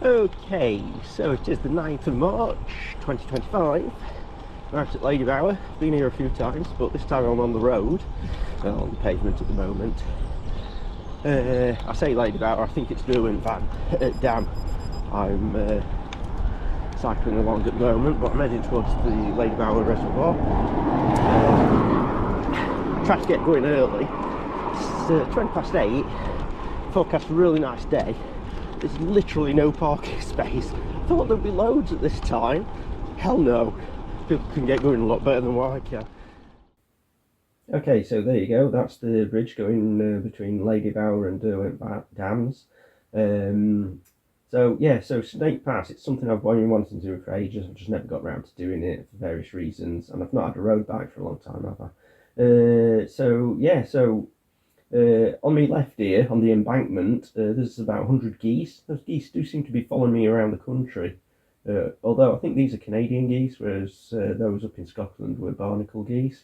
Okay, so it is the 9th of March 2025. I'm out at Lady Bower. Been here a few times, but this time I'm on the road, on the pavement at the moment. I say Lady Bower, I think it's Derwent Dam. I'm cycling along at the moment, but I'm heading towards the Lady Bower Reservoir. Tried to get going early. It's 20 past 8. Forecast a really nice day. There's literally no parking space. I thought there'd be loads at this time. Hell no. People can get going a lot better than what I can. Okay, so there you go. That's the bridge going between Lady Bower and Derwent Dams. So Snake Pass, it's something I've been wanting to do for ages. I've just never got around to doing it for various reasons. And I've not had a road bike for a long time, have I? On my left here, on the embankment, there's about 100 geese. Those geese do seem to be following me around the country. Although I think these are Canadian geese, whereas those up in Scotland were barnacle geese.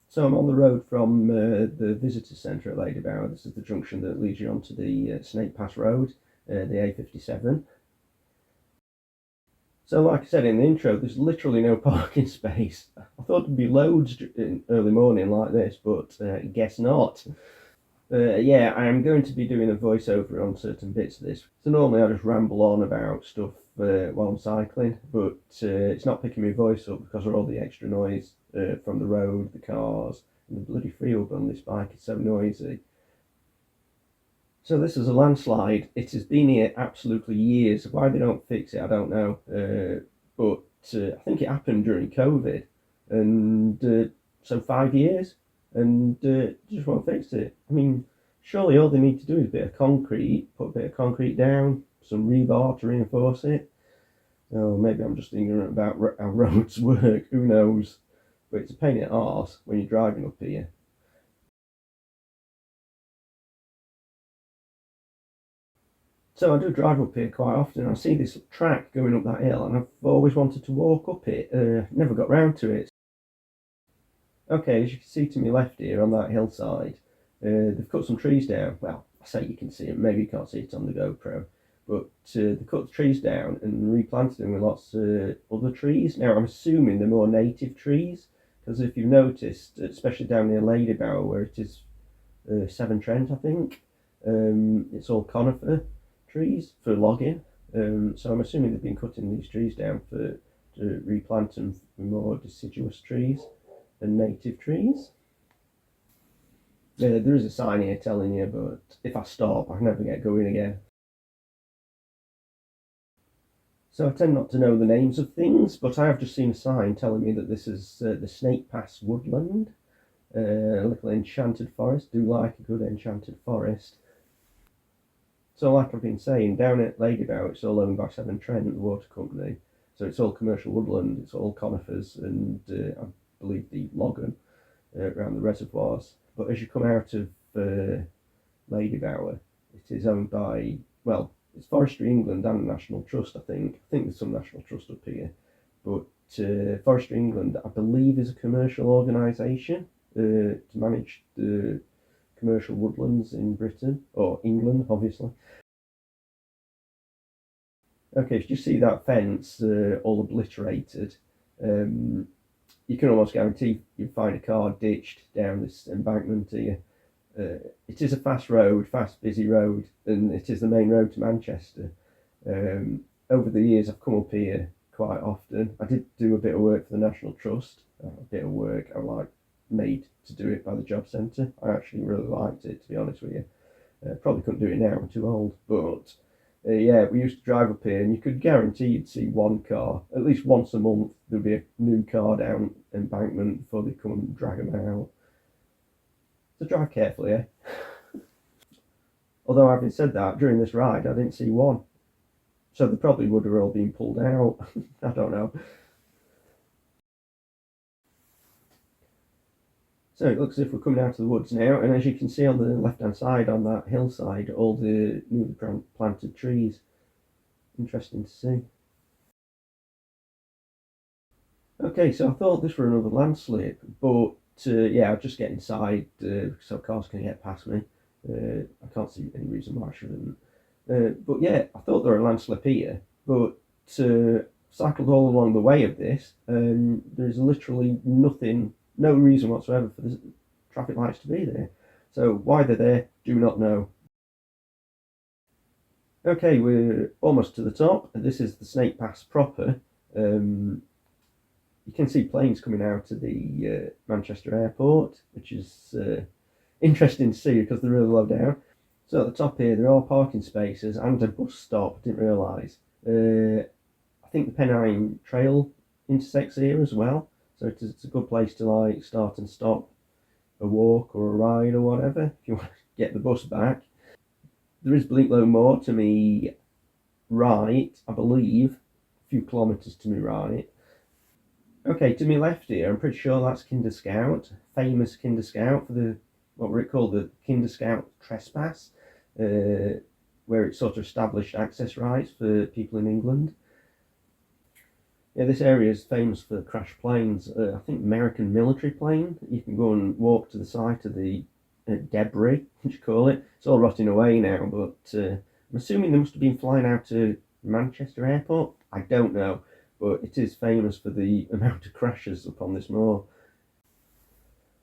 So I'm on the road from the visitor centre at Lady Bower. This is the junction that leads you onto the Snake Pass Road, the A57. So like I said in the intro, there's literally no parking space. I thought there'd be loads in early morning like this, but guess not. I am going to be doing a voiceover on certain bits of this. So normally I just ramble on about stuff while I'm cycling, but it's not picking my voice up because of all the extra noise from the road, the cars, and the bloody freewheel on this bike is so noisy. So this is a landslide. It has been here absolutely years. Why they don't fix it, I don't know. But I think it happened during COVID, and so 5 years, and just won't fix it. I mean, surely all they need to do is a bit of concrete, put a bit of concrete down, some rebar to reinforce it. Oh, maybe I'm just ignorant about how roads work. Who knows? But it's a pain in the arse when you're driving up here. So I do drive up here quite often. I see this track going up that hill, and I've always wanted to walk up it. Never got round to it. Okay, as you can see to my left here on that hillside, they've cut some trees down. Well, I say you can see it. Maybe you can't see it on the GoPro, but they cut the trees down and replanted them with lots of other trees. Now I'm assuming they're more native trees, because if you've noticed, especially down near Lady Bower where it is Severn Trent, I think, it's all conifer trees for logging. So I'm assuming they've been cutting these trees down to replant them with more deciduous trees and native trees. There is a sign here telling you, but if I stop, I can never get going again. So I tend not to know the names of things, but I have just seen a sign telling me that this is the Snake Pass Woodland, a little enchanted forest. Do like a good enchanted forest. So like I've been saying, down at Lady Bower, it's all owned by Severn Trent, the water company. So it's all commercial woodland, it's all conifers, and I believe the logging around the reservoirs. But as you come out of Lady Bower, it is owned by, well, it's Forestry England and the National Trust, I think. I think there's some National Trust up here. But Forestry England, I believe, is a commercial organisation to manage the commercial woodlands in Britain, or England, obviously. Okay, so you see that fence all obliterated. You can almost guarantee you'll find a car ditched down this embankment here. It is a fast road, fast, busy road, and it is the main road to Manchester. Over the years, I've come up here quite often. I did do a bit of work for the National Trust, a bit of work I made to do it by the job centre. I actually really liked it, to be honest with you. Probably couldn't do it now, I'm too old, but we used to drive up here, and you could guarantee you'd see one car at least once a month. There'd be a new car down embankment before they come and drag them out. So drive carefully, eh? Although having said that, during this ride I didn't see one, so they probably would have all been pulled out. I don't know. So it looks as if we're coming out of the woods now, and as you can see on the left hand side on that hillside, all the newly planted trees. Interesting to see. Okay, so I thought this were another landslip, but I'll just get inside so cars can get past me. I can't see any reason why I shouldn't. But yeah, I thought there were landslips here, but cycled all along the way of this, there's literally nothing, no reason whatsoever for the traffic lights to be there. So why they're there, do not know. Okay, we're almost to the top. This is the Snake Pass proper. Um, you can see planes coming out of the Manchester airport, which is interesting to see because they're really low down. So at the top here, there are parking spaces and a bus stop. I didn't realise. I think the Pennine Trail intersects here as well, so it's a good place to like start and stop a walk or a ride or whatever if you want to get the bus back. There is Blinklow Moor to me right, I believe, a few kilometres to me right. Okay, to me left here, I'm pretty sure that's Kinder Scout, famous Kinder Scout for the what were it called, the Kinder Scout Trespass, where it sort of established access rights for people in England. Yeah, this area is famous for crash planes. I think American military plane. You can go and walk to the site of the debris, what you call it. It's all rotting away now, but I'm assuming they must have been flying out to Manchester Airport. I don't know, but it is famous for the amount of crashes up on this moor.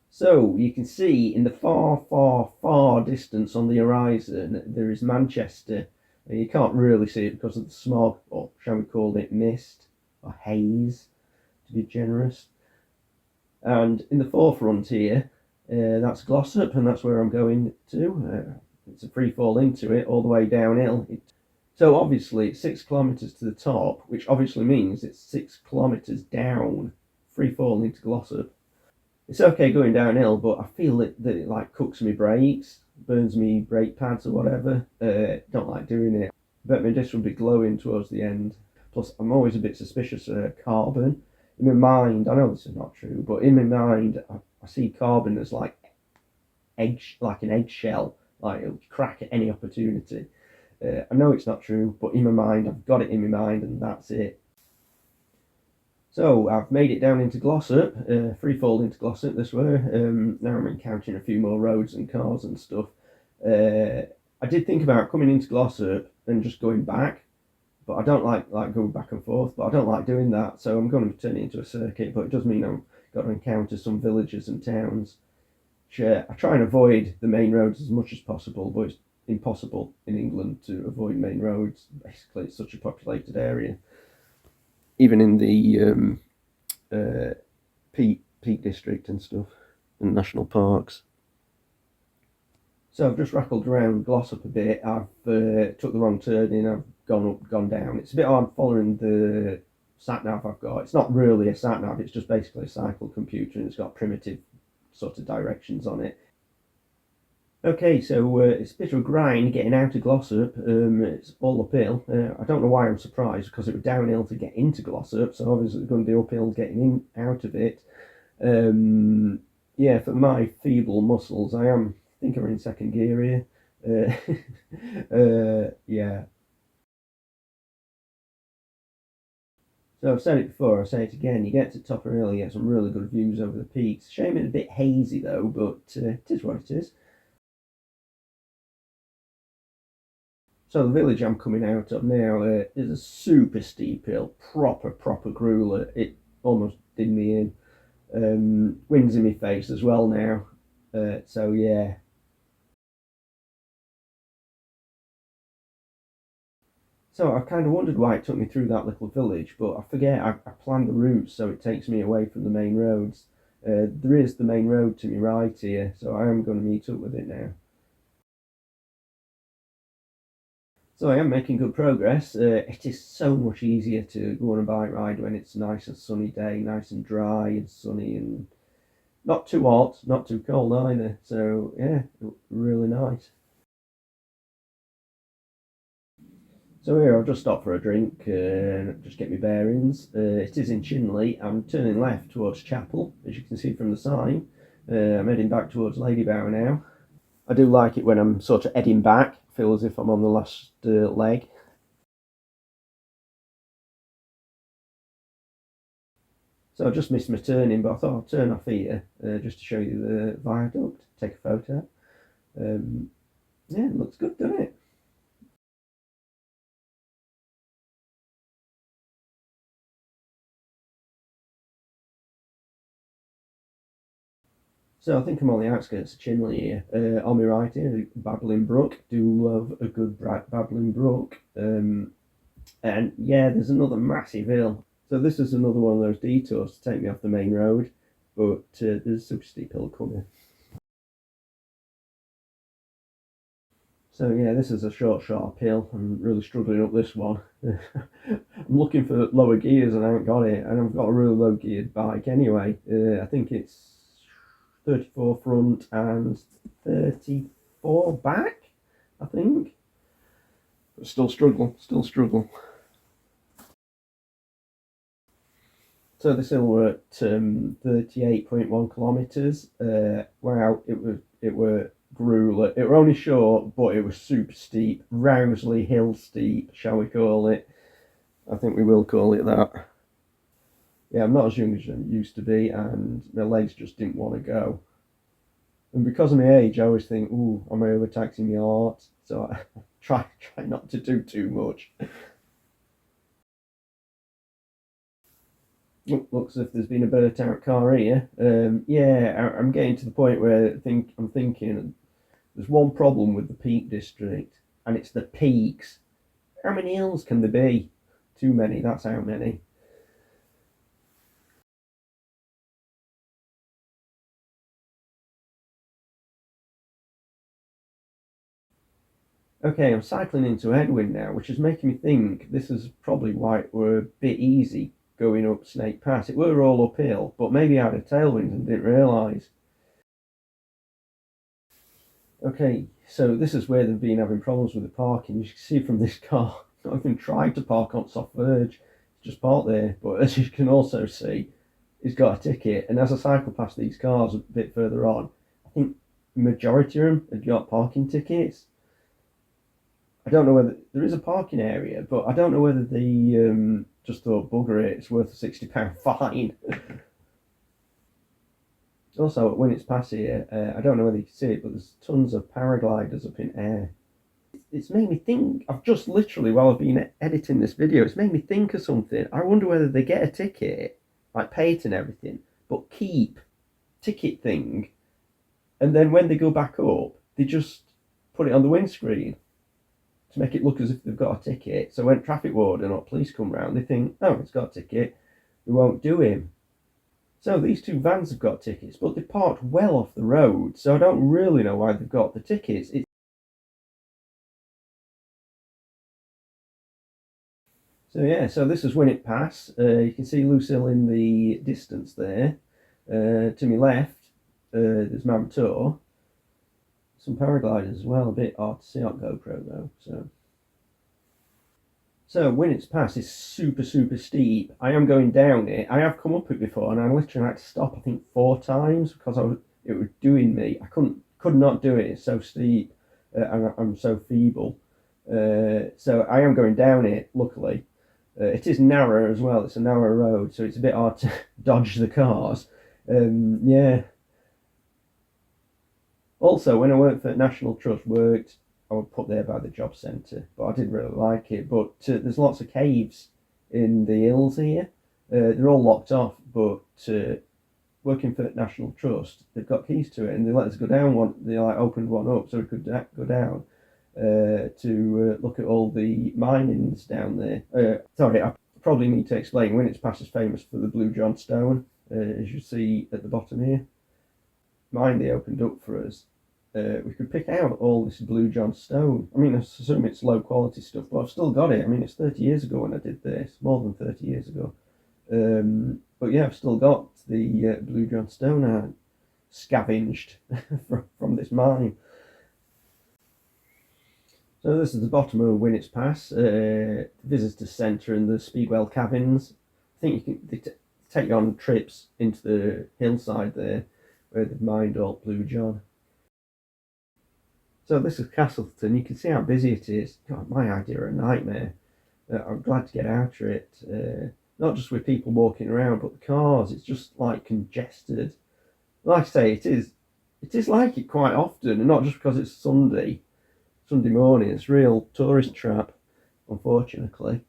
So you can see in the far, far, far distance on the horizon, there is Manchester. You can't really see it because of the smog, or shall we call it mist, or haze, to be generous. And in the forefront here, that's Glossop, and that's where I'm going to. It's a free fall into it, all the way downhill. So obviously it's 6 kilometres to the top, which obviously means it's 6 kilometres down, free fall into Glossop. It's okay going downhill, but I feel that it like cooks me brakes, burns me brake pads or whatever. Don't like doing it. Bet my disc will be glowing towards the end. Plus, I'm always a bit suspicious of carbon. In my mind, I know this is not true, but in my mind, I see carbon as like like an eggshell, like it'll crack at any opportunity. I know it's not true, but in my mind, I've got it in my mind, and that's it. So I've made it down into Glossop, free fall into Glossop this way. Now I'm encountering a few more roads and cars and stuff. I did think about coming into Glossop and just going back, but I don't like going back and forth. But I don't like doing that, so I'm going to turn it into a circuit. But it does mean I've got to encounter some villages and towns. I try and avoid the main roads as much as possible, but it's impossible in England to avoid main roads. Basically, it's such a populated area. Even in the Peak District and stuff, and national parks. So I've just rattled around Glossop a bit. I've took the wrong turn in. I've gone up, gone down. It's a bit hard following the sat nav I've got. It's not really a sat nav. It's just basically a cycle computer, and it's got primitive sort of directions on it. Okay, so it's a bit of a grind getting out of Glossop. It's all uphill. I don't know why I'm surprised because it was downhill to get into Glossop, so obviously it's going to be uphill getting in out of it. Yeah, for my feeble muscles, I think I'm in second gear here. Yeah. So I've said it before, I'll say it again. You get to top of hill, you get some really good views over the peaks. Shame it's a bit hazy though, but it is what it is. So the village I'm coming out of now is a super steep hill, proper grueler. It almost did me in. Wind's in my face as well now. So yeah. So I kind of wondered why it took me through that little village, but I forget I planned the route so it takes me away from the main roads. There is the main road to my right here, so I am going to meet up with it now. So I am making good progress. It is so much easier to go on a bike ride when it's a nice and sunny day, nice and dry and sunny and not too hot, not too cold either. So yeah, really nice. So here I'll just stop for a drink, just get my bearings. It is in Chinley. I'm turning left towards Chapel, as you can see from the sign. I'm heading back towards Ladybower now. I do like it when I'm sort of heading back. I feel as if I'm on the last leg. So I just missed my turning, but I thought I'd turn off here just to show you the viaduct, take a photo. Yeah, it looks good, doesn't it? So I think I'm on the outskirts of Chinley here. On my right here, Babbling Brook. Do love a good Babbling Brook. And yeah, there's another massive hill. So this is another one of those detours to take me off the main road, but there's a super steep hill coming. So yeah, this is a short, sharp hill. I'm really struggling up this one. I'm looking for lower gears and I haven't got it, and I've got a really low geared bike anyway. I think it's 34 front and 34 back, I think. But still struggle. So this hill were at 38.1 kilometres. Wow, it were grueling. It were only short, but it was super steep. Rowsley Hill steep, shall we call it? I think we will call it that. Yeah, I'm not as young as I used to be, and my legs just didn't want to go. And because of my age, I always think, "Ooh, am I overtaxing my heart?" So I try not to do too much. Looks as if there's been a burnt out car here. Yeah, I'm getting to the point where I'm thinking there's one problem with the Peak District, and it's the peaks. How many hills can there be? Too many. That's how many. Okay, I'm cycling into Headwind now, which is making me think this is probably why it were a bit easy going up Snake Pass. It were all uphill, but maybe I had a tailwind and didn't realise. Okay, so this is where they've been having problems with the parking. You can see from this car, not even tried to park on soft verge, just parked there. But as you can also see, he's got a ticket. And as I cycle past these cars a bit further on, I think the majority of them have got parking tickets. I don't know whether there is a parking area, but I don't know whether they just thought bugger it, it's worth a £60 fine. Also, when it's past here, I don't know whether you can see it, but there's tons of paragliders up in air. It's made me think. I've just literally, while I've been editing this video, it's made me think of something. I wonder whether they get a ticket, like pay it and everything, but keep ticket thing, and then when they go back up, they just put it on the windscreen to make it look as if they've got a ticket. So when traffic warden or police come round, they think, oh, it's got a ticket, we won't do him. So these two vans have got tickets, but they parked well off the road, so I don't really know why they've got the tickets. So yeah, so this is Winnet Pass. You can see Lucille in the distance there. To my left, there's Mamtor. Some paragliders as well. A bit hard to see on GoPro though. So Winnet's Pass is super steep. I am going down it. I have come up it before, and I literally had to stop. I think 4 times because it was doing me. I could not do it. It's so steep, and I'm so feeble. So I am going down it. Luckily. It is narrow as well. It's a narrow road, so it's a bit hard to dodge the cars. Yeah. Also, when I worked for National Trust, I was put there by the job centre, but I didn't really like it. But there's lots of caves in the hills here. They're all locked off, but working for National Trust, they've got keys to it, and they let us go down one. They like opened one up so we could go down to look at all the minings down there. Sorry, I probably need to explain. Winnet's Pass is famous for the Blue John Stone, as you see at the bottom here. Mine they opened up for us. We could pick out all this Blue John Stone. I mean, I assume it's low quality stuff, but I've still got it. I mean, it's 30 years ago when I did this, more than 30 years ago. But yeah, I've still got the Blue John Stone I scavenged from this mine. So this is the bottom of Winnet's Pass, visitor centre and the Speedwell cabins. I think they take you on trips into the hillside there where they've mined all Blue John. So this is Castleton. You can see how busy it is. God, my idea of a nightmare. I'm glad to get out of it. Not just with people walking around, but the cars. It's just like congested. Like I say, it is. It is like it quite often, and not just because it's Sunday morning. It's a real tourist trap, unfortunately.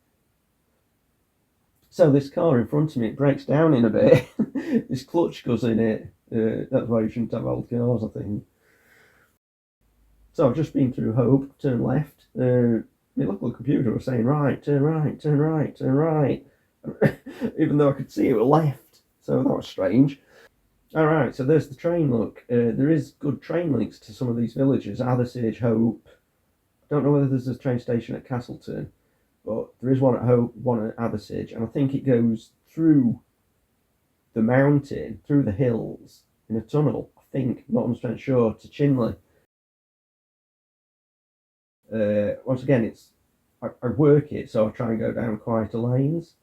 So this car in front of me, it breaks down in a bit. This clutch goes in it. That's why you shouldn't have old cars, I think. So I've just been through Hope, turned left. My local computer was saying right, turn right, turn right, turn right, even though I could see it was left. So that was strange. All right, so there's the train. Look, there is good train links to some of these villages: Athersidge, Hope. I don't know whether there's a train station at Castleton, but there is one at Hope, one at Athersidge, and I think it goes through the mountain, through the hills, in a tunnel. I think, not 100% sure, to Chinley. Once again, I work it, so I try and go down quieter lanes.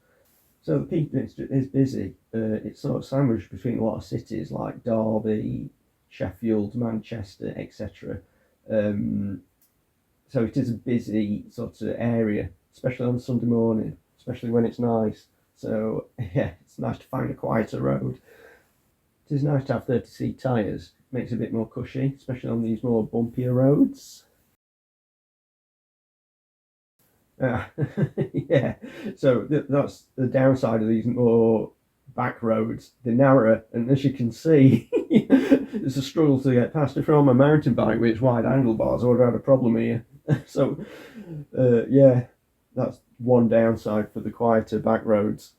So the Peak District is busy. It's sort of sandwiched between a lot of cities like Derby, Sheffield, Manchester, etc. So it is a busy sort of area, especially on Sunday morning, especially when it's nice. So yeah, it's nice to find a quieter road. It is nice to have 30-seat tyres. Makes it a bit more cushy, especially on these more bumpier roads. Yeah, so that's the downside of these more back roads. They're narrower, and as you can see, it's a struggle to get past. If you're on a mountain bike with its wide handlebars, I would have had a problem here. So, yeah, that's one downside for the quieter back roads.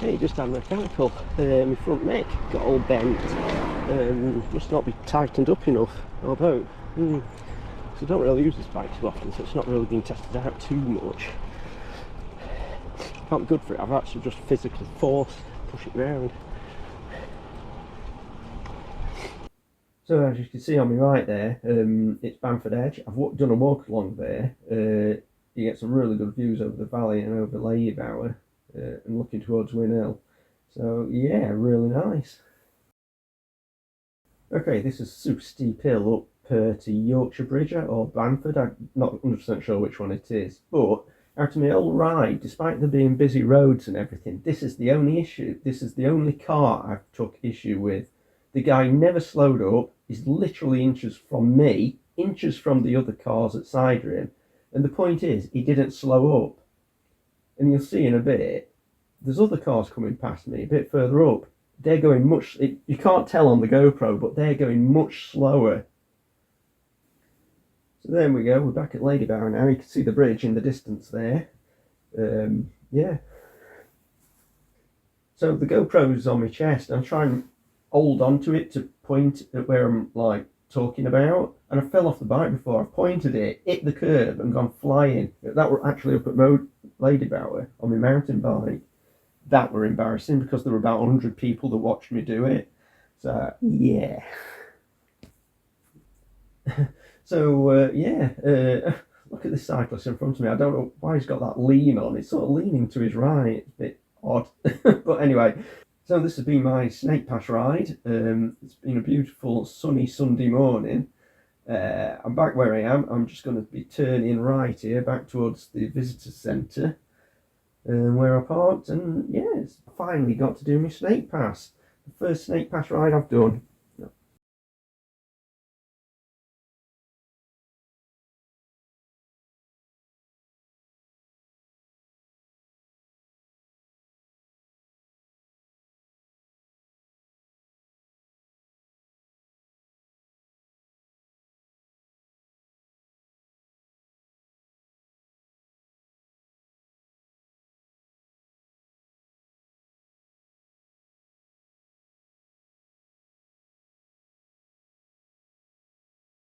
Hey, just had a mechanical. My front neck got all bent. Must not be tightened up enough. Although, so I don't really use this bike too often, so it's not really been tested out too much. Not good for it. I've actually just physically forced push it round. So as you can see on my right there, it's Bamford Edge. I've done a walk along there. You get some really good views over the valley and over Lady Bower, and looking towards Win Hill. So yeah, really nice. Okay, this is a super steep hill up to Yorkshire Bridge or Bamford. I'm not 100% sure which one it is, but out of my whole ride, despite there being busy roads and everything, this is the only issue. This is the only car I've took issue with. The guy never slowed up. He's literally inches from me, inches from the other cars at side of him. And the point is, he didn't slow up. And you'll see in a bit, there's other cars coming past me a bit further up. They're going much, you can't tell on the GoPro, but they're going much slower. So there we go, we're back at Lady Bower now. You can see the bridge in the distance there. Yeah. So the GoPro's on my chest. I'm trying to hold onto it to point at where I'm like talking about. And I fell off the bike before. I pointed it, hit the curb and gone flying. That were actually up at Lady Bower on my mountain bike. That were embarrassing because there were about 100 people that watched me do it. So yeah. So yeah, look at this cyclist in front of me. I don't know why he's got that lean on. It's sort of leaning to his right. It's a bit odd. But anyway, so this has been my Snake Pass ride. It's been a beautiful sunny Sunday morning. I'm back where I am. I'm just going to be turning right here back towards the visitor centre. Where I parked, and yes, I finally got to do my Snake Pass. The first Snake Pass ride I've done.